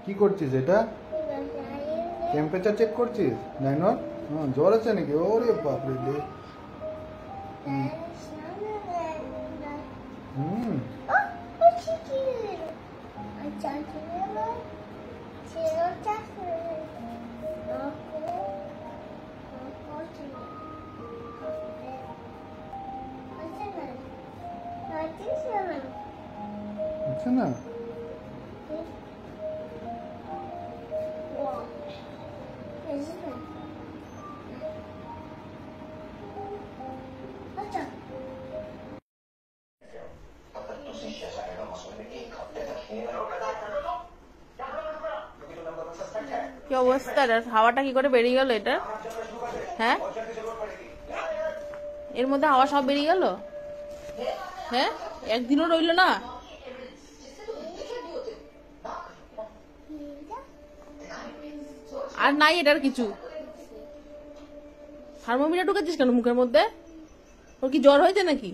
কি করছিস এটা? টেম্পারেচার চেক করছিস? নাইনর জ্বর আছে নাকি? ওরে বাপরে দে। হুম আচ্ছা না কি অবস্থা? হাওয়াটা কি করে বেরিয়ে গেল এটা? হ্যাঁ, এর মধ্যে হাওয়া সব বেরিয়ে গেল। হ্যাঁ, একদিনও রইল না। আর নাই এটার কিছু। থার্মোমিটার ঢুকেছিস কেন মুখের মধ্যে? ওর কি জ্বর হয়েছে নাকি?